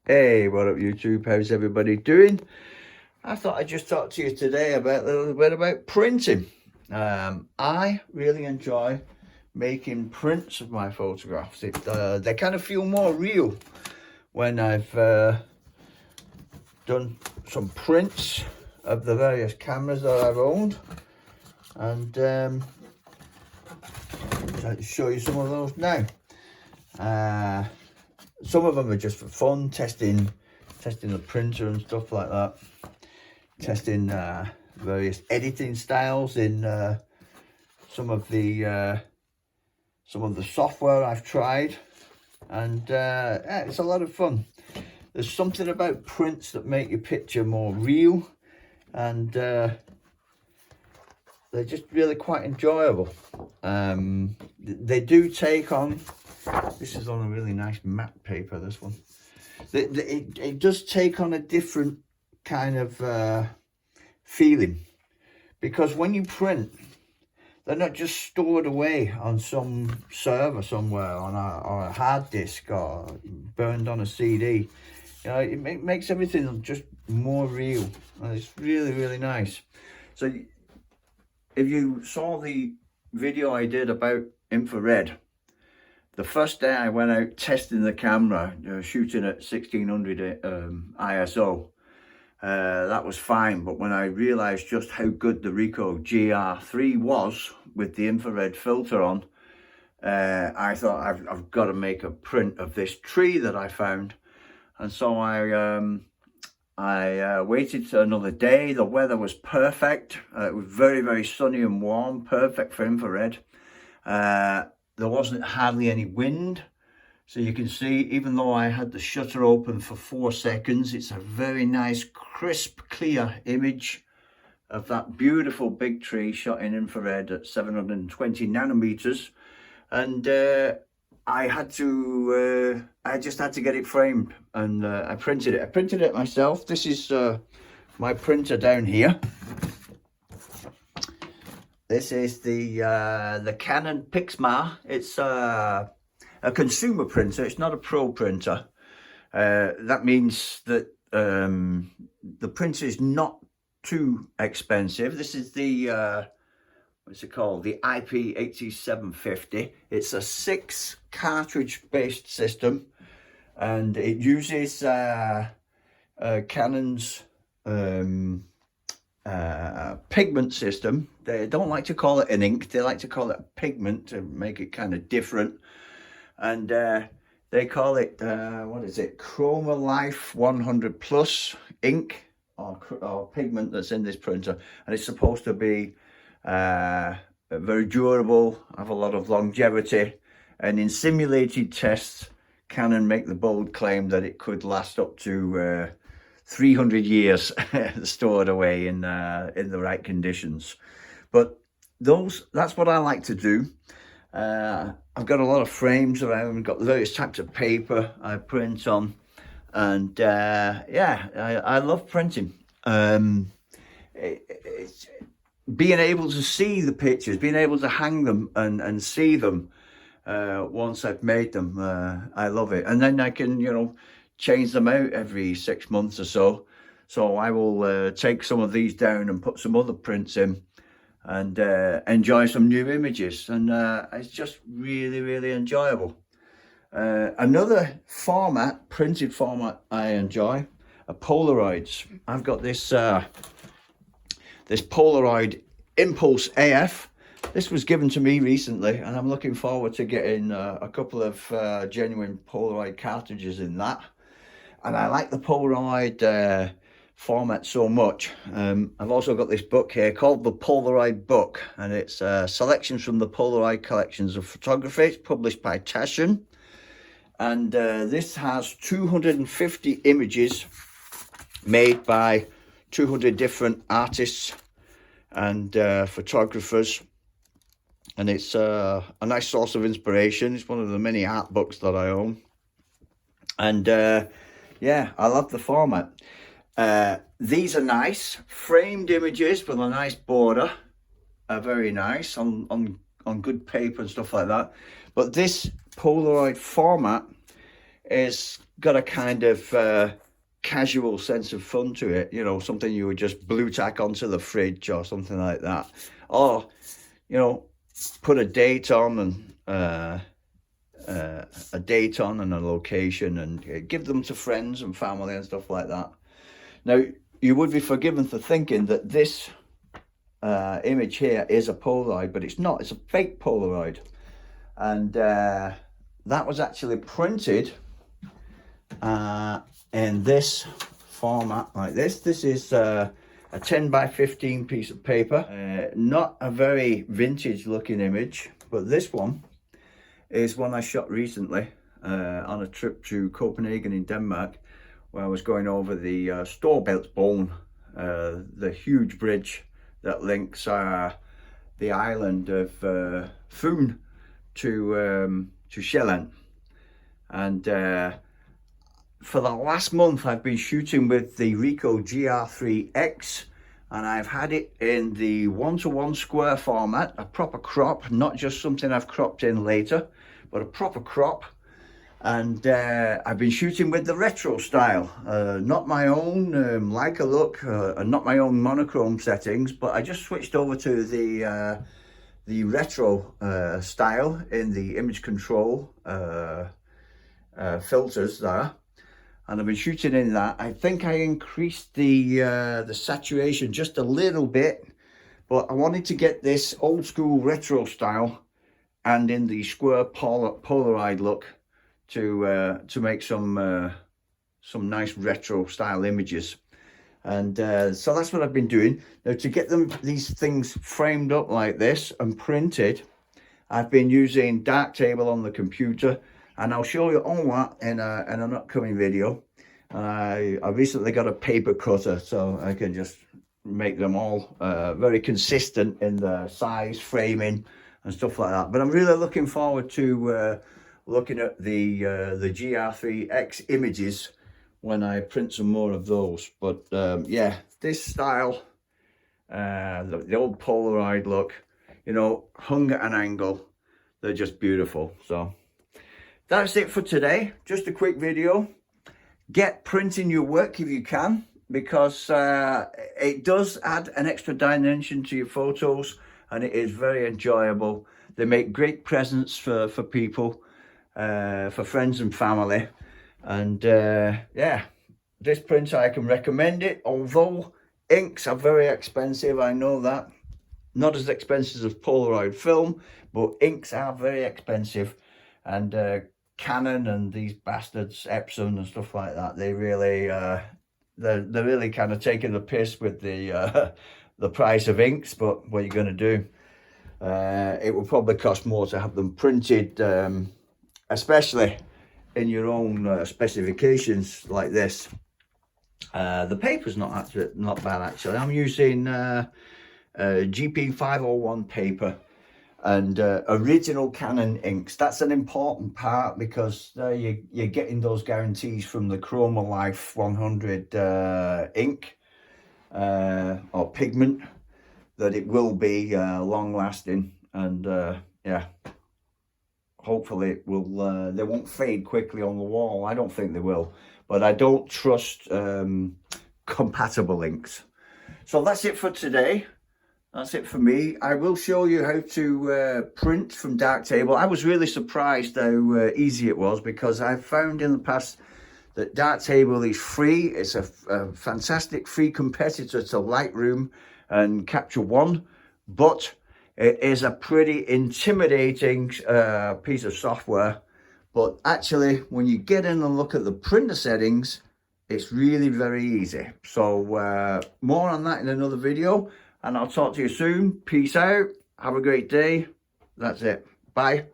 Hey, what up YouTube? How's everybody doing? I thought I'd just talk to you today about a little bit about printing. I really enjoy making prints of my photographs. They kind of feel more real when I've done some prints of the various cameras that I've owned. And I'll show you some of those now. Some of them are just for fun, testing the printer and stuff like that. Testing various editing styles in some of the software I've tried, and yeah, it's a lot of fun. There's something about prints that make your picture more real, and they're just really quite enjoyable. They do take on, this is on a really nice matte paper, this one. It does take on a different kind of feeling, because when you print, they're not just stored away on some server somewhere on a hard disk or burned on a CD. You know, it makes everything just more real, and it's really, really nice. So if you saw the video I did about infrared, the first day I went out testing the camera, shooting at 1600 ISO, that was fine. But when I realized just how good the Ricoh GR3 was with the infrared filter on, I thought I've got to make a print of this tree that I found. And so I waited another day. The weather was perfect. It was very, very sunny and warm, perfect for infrared. There wasn't hardly any wind. So you can see, even though I had the shutter open for 4 seconds, it's a very nice, crisp, clear image of that beautiful big tree shot in infrared at 720 nanometers. And I just had to get it framed, and I printed it. I printed it myself. This is my printer down here. This is the Canon Pixma. It's a consumer printer. It's not a pro printer. That means that the printer is not too expensive. This is the what's it called? The IP8750. It's a 6 cartridge based system, and it uses Canon's pigment system. They don't like to call it an ink, they like to call it a pigment to make it kind of different. And they call it what is it, Chroma Life 100 Plus ink or pigment that's in this printer, and it's supposed to be very durable, have a lot of longevity. And in simulated tests, Canon make the bold claim that it could last up to 300 years stored away in the right conditions. But that's what I like to do. I've got a lot of frames around, got various types of paper I print on, and yeah, I love printing. It's being able to see the pictures, being able to hang them and see them once I've made them. I love it. And then I can, you know, change them out every 6 months or so. So I will take some of these down and put some other prints in, and enjoy some new images. And it's just really, really enjoyable. Another format, printed format I enjoy, are Polaroids. I've got this this Polaroid Impulse AF. This was given to me recently, and I'm looking forward to getting a couple of genuine Polaroid cartridges in that. And I like the Polaroid format so much. I've also got this book here called the Polaroid Book, and it's selections from the Polaroid collections of photography. It's published by Taschen, and this has 250 images made by 200 different artists and photographers, and it's a nice source of inspiration. It's one of the many art books that I own, and yeah, I love the format. These are nice framed images with a nice border, are very nice on good paper and stuff like that. But this Polaroid format it's got a kind of casual sense of fun to it, you know, something you would just blue tack onto the fridge or something like that, or, you know, put a date on and a date on and a location, and give them to friends and family and stuff like that. Now, you would be forgiven for thinking that this image here is a Polaroid, but it's not. It's a fake Polaroid, and that was actually printed in this format like this. This is a 10 by 15 piece of paper. Not a very vintage looking image, but this one is one I shot recently on a trip to Copenhagen in Denmark, where I was going over the Storebæltsbroen, the huge bridge that links the island of Fyn to Sjælland. And for the last month I've been shooting with the Ricoh GR3X, and I've had it in the 1:1 square format, a proper crop, not just something I've cropped in later, but a proper crop. And I've been shooting with the retro style, not my own Leica look, and not my own monochrome settings, but I just switched over to the retro style in the image control filters there. And I've been shooting in that. I think I increased the saturation just a little bit, but I wanted to get this old school retro style and in the square Polaroid look to make some nice retro style images. And so that's what I've been doing. Now, to get these things framed up like this and printed, I've been using Darktable on the computer, and I'll show you all that in an upcoming video. I recently got a paper cutter, so I can just make them all very consistent in the size, framing and stuff like that. But I'm really looking forward to looking at the GR3X images when I print some more of those. But yeah, this style, the old Polaroid look, you know, hung at an angle, they're just beautiful. So that's it for today. Just a quick video. Get printing your work if you can, because it does add an extra dimension to your photos, and it is very enjoyable. They make great presents for people, for friends and family. And yeah, this printer, I can recommend it, although inks are very expensive. I know that. Not as expensive as Polaroid film, but inks are very expensive. And Canon and these bastards, Epson and stuff like that, they really, they're really kind of taking the piss with the price of inks. But what are you going to do? It will probably cost more to have them printed, especially in your own specifications like this. The paper's not bad actually. I'm using GP 501 paper and original Canon inks. That's an important part, because you're getting those guarantees from the Chroma Life 100 ink or pigment, that it will be long lasting, and yeah, hopefully it will. They won't fade quickly on the wall. I don't think they will, but I don't trust compatible inks. So that's it for today. That's it for me. I will show you how to print from Darktable. I was really surprised how easy it was, because I've found in the past that Darktable is free. It's a fantastic free competitor to Lightroom and Capture One, but it is a pretty intimidating piece of software. But actually, when you get in and look at the printer settings, it's really very easy. So more on that in another video, and I'll talk to you soon. Peace out. Have a great day. That's it. Bye.